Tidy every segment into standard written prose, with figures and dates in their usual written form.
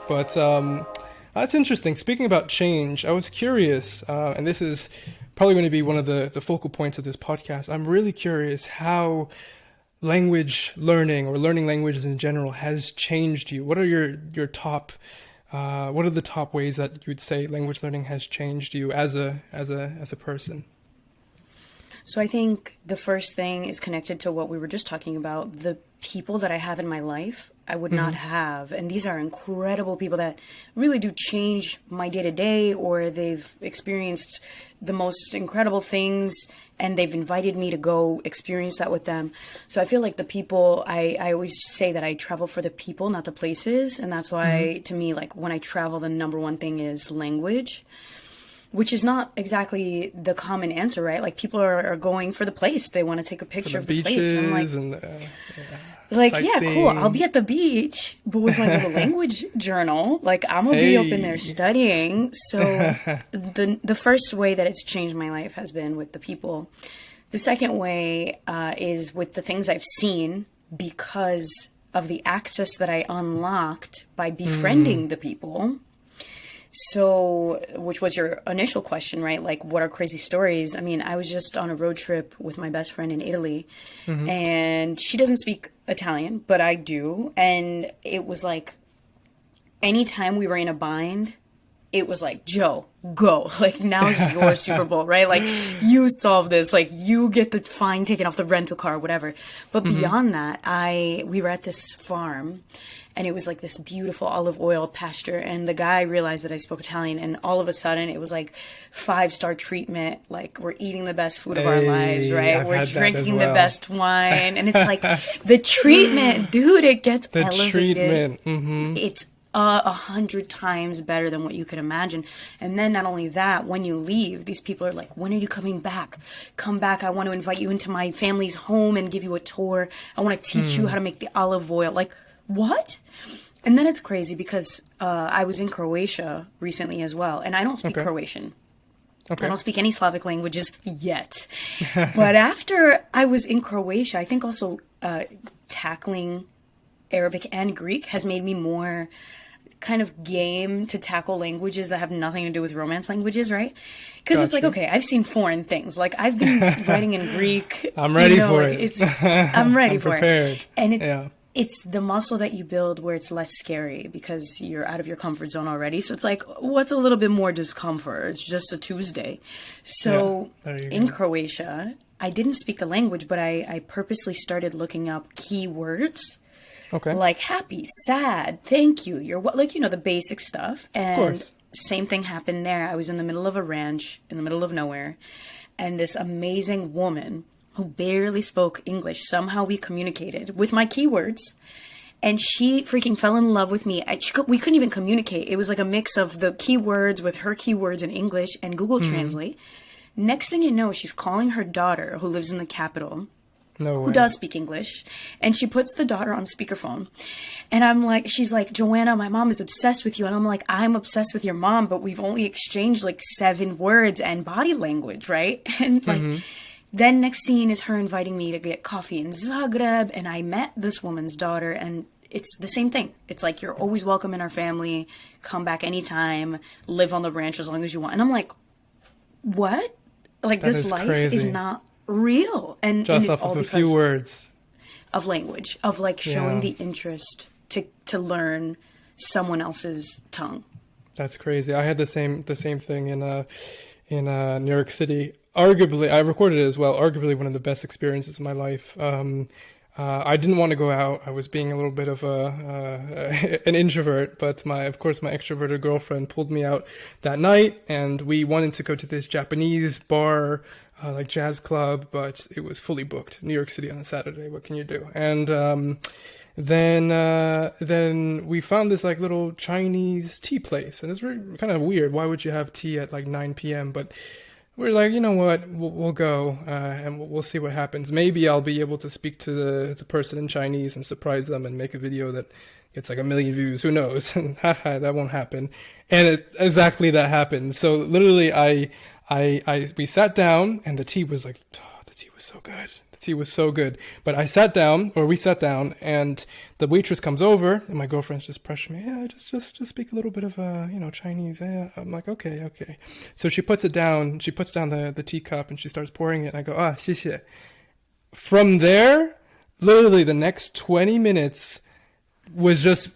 But that's interesting. Speaking about change, I was curious, and this is probably going to be one of the focal points of this podcast. I'm really curious how language learning or learning languages in general has changed you. What are your top what are the top ways that you would say language learning has changed you as a person? So I think the first thing is connected to what we were just talking about. The people that I have in my life, I would not have. And these are incredible people that really do change my day to day, or they've experienced the most incredible things and they've invited me to go experience that with them. So I feel like the people, I always say that I travel for the people, not the places. And that's why, to me, like when I travel, the number one thing is language, which is not exactly the common answer, right? Like people are going for the place. They want to take a picture of the place. And I'm like, yeah, cool. I'll be at the beach, but with my little language journal, like I'm gonna be up in there studying. So the first way that it's changed my life has been with the people. The second way is with the things I've seen because of the access that I unlocked by befriending the people. So, which was your initial question, right? Like, what are crazy stories? I mean, I was just on a road trip with my best friend in Italy, and she doesn't speak Italian, but I do. And it was like, anytime we were in a bind, it was like, Joe, go. Like, now's your Super Bowl, right? Like, you solve this. Like, you get the fine taken off the rental car, whatever. But beyond that, we were at this farm, and it was like this beautiful olive oil pasture. And the guy realized that I spoke Italian, and all of a sudden it was like 5-star treatment. Like, we're eating the best food of our lives, right? We're drinking the best wine. And it's like the treatment, dude, it gets elevated. It's 100 times better than what you could imagine. And then not only that, when you leave, these people are like, when are you coming back? Come back. I want to invite you into my family's home and give you a tour. I want to teach you how to make the olive oil. Like, what? And then it's crazy because I was in Croatia recently as well, and I don't speak Croatian. I don't speak any Slavic languages yet. But after I was in Croatia, I think also tackling Arabic and Greek has made me more kind of game to tackle languages that have nothing to do with Romance languages, right? Because it's like, okay, I've seen foreign things. Like, I've been writing in Greek. I'm ready for it. I'm ready I'm for prepared. it. And it's the muscle that you build where it's less scary because you're out of your comfort zone already. So it's like, what's a little bit more discomfort? It's just a Tuesday. So in Croatia, I didn't speak the language, but I purposely started looking up keywords. Like happy, sad, thank you, you're what, like, you know, the basic stuff. And same thing happened there. I was in the middle of a ranch, in the middle of nowhere, and this amazing woman who barely spoke English, somehow we communicated with my keywords, and she freaking fell in love with me. We couldn't even communicate. It was like a mix of the keywords with her keywords in English and Google Translate. Next thing you know, she's calling her daughter, who lives in the capital, who does speak English, and she puts the daughter on speakerphone. And I'm like, she's like, Joanna, my mom is obsessed with you. And I'm like, I'm obsessed with your mom, but we've only exchanged like 7 words and body language, right? And like, then next scene is her inviting me to get coffee in Zagreb, and I met this woman's daughter, and it's the same thing. It's like, you're always welcome in our family, come back anytime, live on the ranch as long as you want. And I'm like, what? Like, this life is not real. And just it's off all of a few words of language, of like showing the interest to learn someone else's tongue. That's crazy. I had the same thing in New York City. Arguably, I recorded it as well. Arguably one of the best experiences of my life. I didn't want to go out. I was being a little bit of an introvert, but of course my extroverted girlfriend pulled me out that night, and we wanted to go to this Japanese bar, like jazz club, but it was fully booked. New York City on a Saturday. What can you do? And then we found this like little Chinese tea place, and it's really kind of weird. Why would you have tea at like 9 p.m.? But we're like, you know what, we'll go and we'll see what happens. Maybe I'll be able to speak to the person in Chinese and surprise them and make a video that gets like 1 million views. Who knows? Haha, that won't happen. And exactly that happened. So literally, we sat down, and the tea was like, oh, the tea was so good. The tea was so good. But we sat down, and the waitress comes over, and my girlfriend's just pressuring me. Yeah, just speak a little bit of Chinese. Yeah. I'm like, okay. So she puts it down. She puts down the teacup, and she starts pouring it. And I go, 谢谢. From there, literally the next 20 minutes was just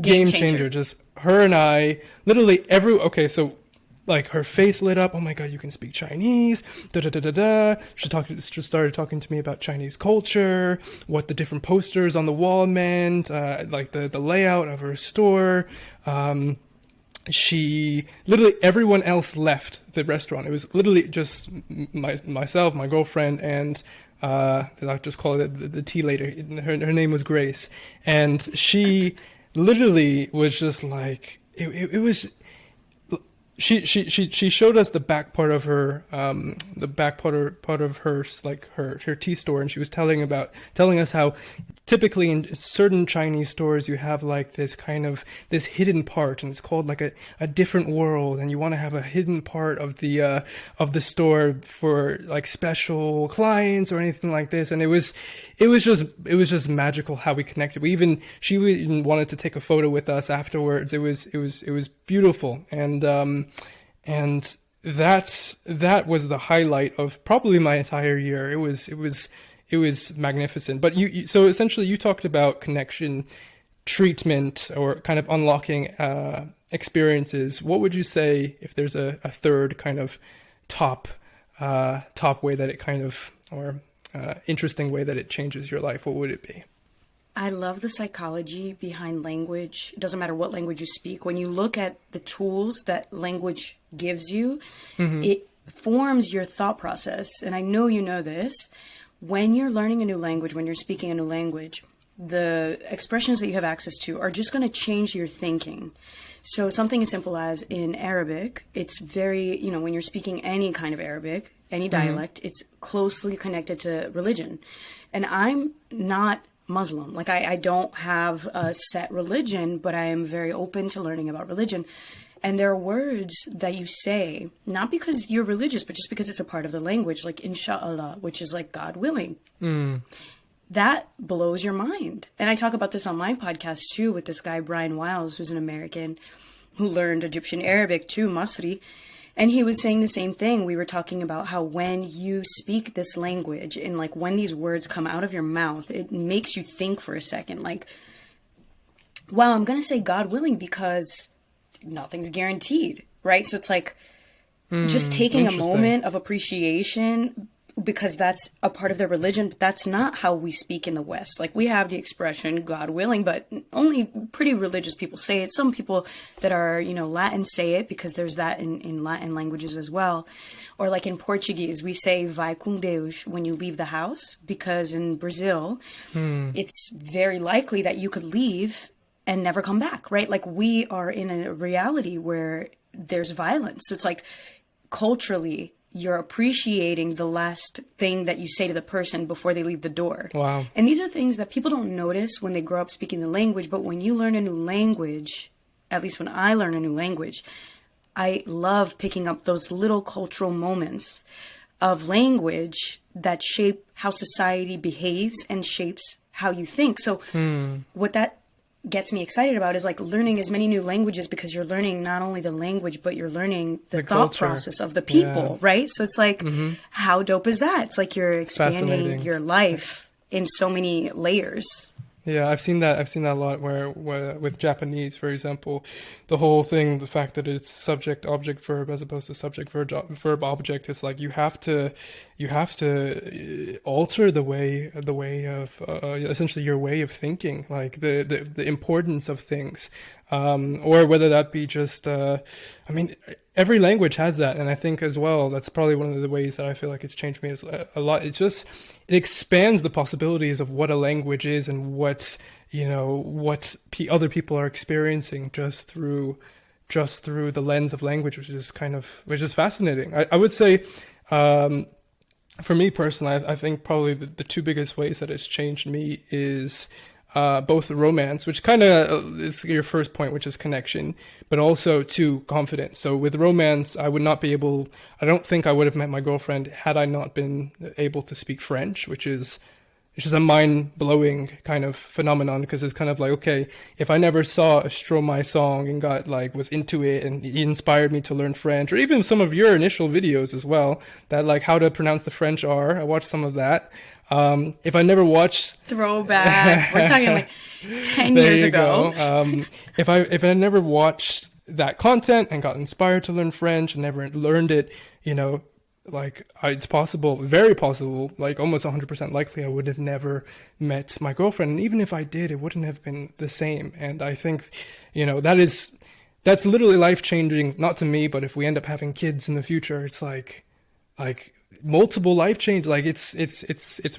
game changer. Just her and I, literally so like her face lit up. Oh my God, you can speak Chinese. Da da da da da. She started talking to me about Chinese culture, what the different posters on the wall meant, like the layout of her store. She literally, everyone else left the restaurant. It was literally just myself, my girlfriend, and I'll just call it the tea lady. Her name was Grace, and she literally was just like it was. She showed us the back part of her like her tea store, and she was telling us how typically in certain Chinese stores you have like this hidden part, and it's called like a different world, and you want to have a hidden part of the store for like special clients or anything like this. And it was just magical how we connected. She even wanted to take a photo with us afterwards. It was beautiful. And that was the highlight of probably my entire year. It was magnificent. But so essentially you talked about connection, treatment, or kind of unlocking experiences. What would you say if there's a third kind of top way that it kind of, or interesting way that it changes your life? What would it be? I love the psychology behind language. It doesn't matter what language you speak. When you look at the tools that language gives you, it forms your thought process. And I know you know this. When you're learning a new language, when you're speaking a new language, the expressions that you have access to are just going to change your thinking. So something as simple as in Arabic, it's very, when you're speaking any kind of Arabic, any dialect, it's closely connected to religion. And I'm not Muslim. Like I don't have a set religion, but I am very open to learning about religion. And there are words that you say, not because you're religious, but just because it's a part of the language, like inshallah, which is like God willing. That blows your mind. And I talk about this on my podcast too, with this guy, Brian Wiles, who's an American who learned Egyptian Arabic too, Masri. And he was saying the same thing. We were talking about how when you speak this language and like when these words come out of your mouth, it makes you think for a second, like, wow, I'm going to say God willing because nothing's guaranteed, right? So it's like just taking a moment of appreciation because that's a part of their religion. But that's not how we speak in the West. Like we have the expression God willing, but only pretty religious people say it. Some people that are, Latin say it because there's that in Latin languages as well. Or like in Portuguese, we say vai com Deus when you leave the house, because in Brazil, it's very likely that you could leave and never come back, right? Like we are in a reality where there's violence. So it's like culturally, you're appreciating the last thing that you say to the person before they leave the door. Wow. And these are things that people don't notice when they grow up speaking the language. But when you learn a new language, at least when I learn a new language, I love picking up those little cultural moments of language that shape how society behaves and shapes how you think. So what that gets me excited about is like learning as many new languages, because you're learning not only the language, but you're learning the thought culture. Process of the people, right? So it's like, how dope is that? It's like you're expanding your life in so many layers. Yeah, I've seen that a lot where with Japanese, for example, the whole thing, the fact that it's subject, object, verb as opposed to subject, verb, object, it's like you have to alter the way of essentially your way of thinking, like the importance of things, or whether that be just every language has that. And I think as well, that's probably one of the ways that I feel like it's changed me a lot. It expands the possibilities of what a language is and what other people are experiencing just through the lens of language, which is fascinating. I would say, for me personally, I think probably the two biggest ways that it's changed me is both romance, which kind of is your first point, which is connection, but also to confidence. So with romance, I don't think I would have met my girlfriend had I not been able to speak French, which is a mind-blowing kind of phenomenon, because it's kind of like, okay, if I never saw a Stromae song and was into it and he inspired me to learn French, or even some of your initial videos as well, that like how to pronounce the French R, I watched some of that. If I never watched Throwback, we're talking like 10 years ago. If I never watched that content and got inspired to learn French and never learned it, it's possible, very possible, like almost 100% likely I would have never met my girlfriend. And even if I did, it wouldn't have been the same. And I think, that's literally life-changing, not to me, but if we end up having kids in the future, it's like multiple life change. Like it's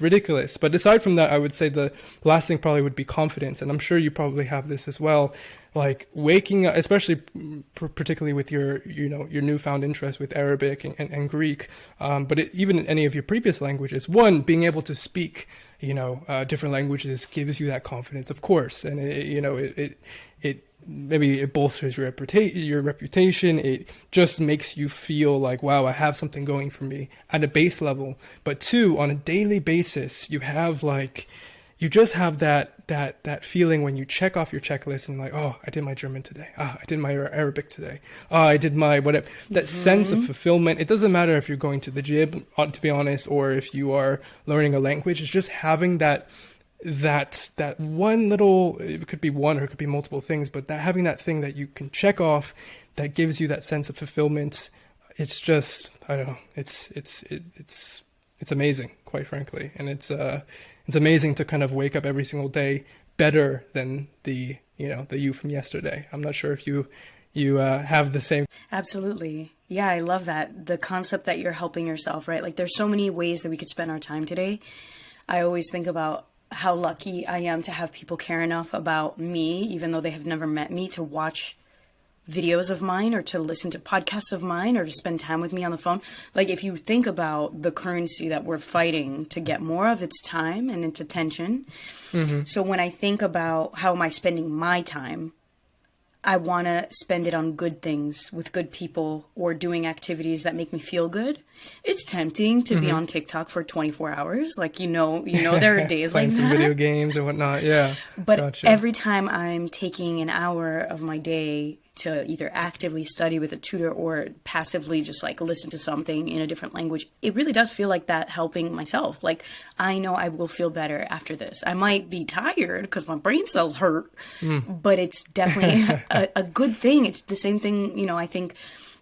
ridiculous. But aside from that, I would say the last thing probably would be confidence. And I'm sure you probably have this as well. Like waking up, especially particularly with your newfound interest with Arabic and Greek, but even in any of your previous languages, being able to speak, different languages gives you that confidence, of course, and it maybe it bolsters your reputation. It just makes you feel like, wow, I have something going for me at a base level. But two, on a daily basis, you just have that feeling when you check off your checklist and like, oh, I did my German today. I did my Arabic today. I did my whatever. That sense of fulfillment. It doesn't matter if you're going to the gym, to be honest, or if you are learning a language. It's just having that one little, it could be one or it could be multiple things, but having that thing that you can check off that gives you that sense of fulfillment. It's just, I don't know. It's amazing, quite frankly. And it's amazing to kind of wake up every single day better than the you from yesterday. I'm not sure if you have the same. Absolutely. Yeah, I love that. The concept that you're helping yourself, right? Like there's so many ways that we could spend our time today. I always think about how lucky I am to have people care enough about me, even though they have never met me, to watch videos of mine or to listen to podcasts of mine or to spend time with me on the phone. Like if you think about the currency that we're fighting to get more of, it's time and it's attention. Mm-hmm. So when I think about how am I spending my time, I want to spend it on good things with good people or doing activities that make me feel good. It's tempting to be on TikTok for 24 hours. Like, there are days like that. Some video games and whatnot. Yeah. But every time I'm taking an hour of my day to either actively study with a tutor or passively just like listen to something in a different language, it really does feel like that helping myself. Like I know I will feel better after this. I might be tired because my brain cells hurt, but it's definitely a good thing. It's the same thing, I think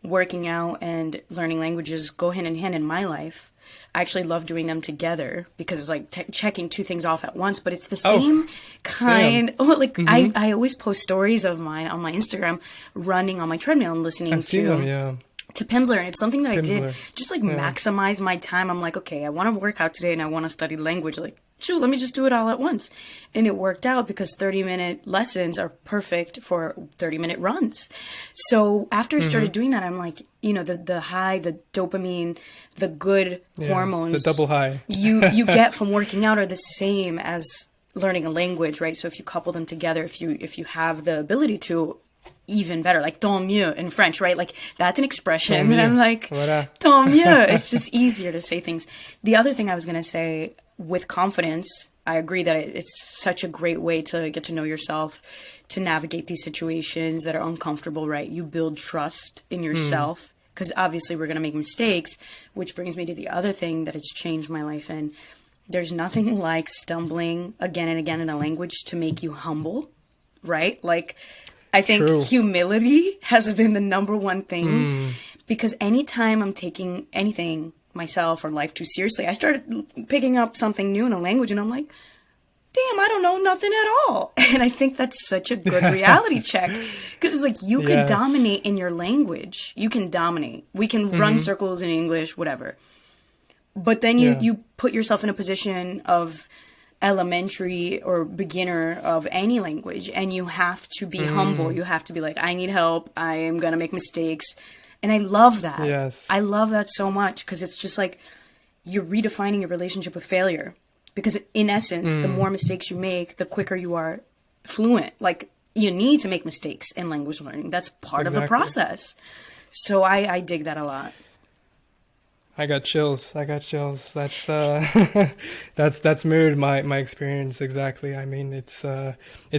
working out and learning languages go hand in hand in my life. I actually love doing them together because it's like checking two things off at once, but it's the same kind. I always post stories of mine on my Instagram running on my treadmill and listening to Pimsleur. And it's something that I did just maximize my time. I'm like, okay, I want to work out today and I want to study language. Like, shoot, let me just do it all at once. And it worked out because 30-minute lessons are perfect for 30-minute runs. So after I started doing that, I'm like, the high, the dopamine, the good hormones. It's a double high. you get from working out are the same as learning a language, right? So if you couple them together, if you have the ability to, even better, like tant mieux in French, right? Like that's an expression. And I'm like, tant mieux. It's just easier to say things. The other thing I was going to say, with confidence, I agree that it's such a great way to get to know yourself, to navigate these situations that are uncomfortable, right? You build trust in yourself because obviously we're going to make mistakes, which brings me to the other thing that has changed my life. And there's nothing like stumbling again and again in a language to make you humble, right? Like I think humility has been the number one thing because anytime I'm taking anything myself or life too seriously, I started picking up something new in a language and I'm like, damn, I don't know nothing at all. And I think that's such a good reality check because it's like you can dominate in your language. You can dominate. We can run circles in English, whatever. But then you put yourself in a position of elementary or beginner of any language and you have to be humble. You have to be like, I need help. I am going to make mistakes. And I love that. Yes. I love that so much because it's just like you're redefining your relationship with failure. because in essence, the more mistakes you make, the quicker you are fluent. Like, you need to make mistakes in language learning. That's part of the process. So I dig that a lot. I got chills. That's that's mirrored my experience exactly. I mean, it's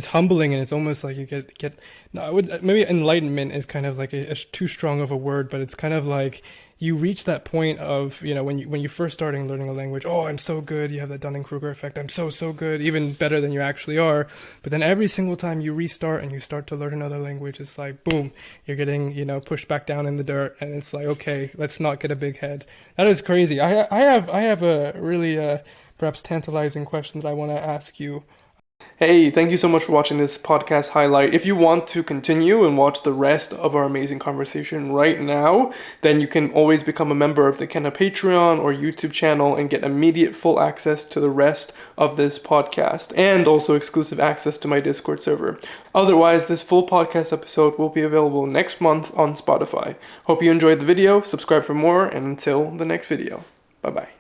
humbling, and it's almost like you get. No, I would maybe enlightenment is kind of like a too strong of a word, but it's kind of like you reach that point of, when you first starting learning a language. Oh, I'm so good. You have that Dunning-Kruger effect. I'm so good, even better than you actually are. But then every single time you restart and you start to learn another language, it's like boom, you're getting pushed back down in the dirt, and it's like, okay, let's not get a big head. That is crazy. I have a really perhaps tantalizing question that I want to ask you. Hey, thank you so much for watching this podcast highlight. If you want to continue and watch the rest of our amazing conversation right now, then you can always become a member of the Ikenna Patreon or YouTube channel and get immediate full access to the rest of this podcast, and also exclusive access to my Discord server. Otherwise, this full podcast episode will be available next month on Spotify. Hope you enjoyed the video, subscribe for more, and until the next video. Bye-bye.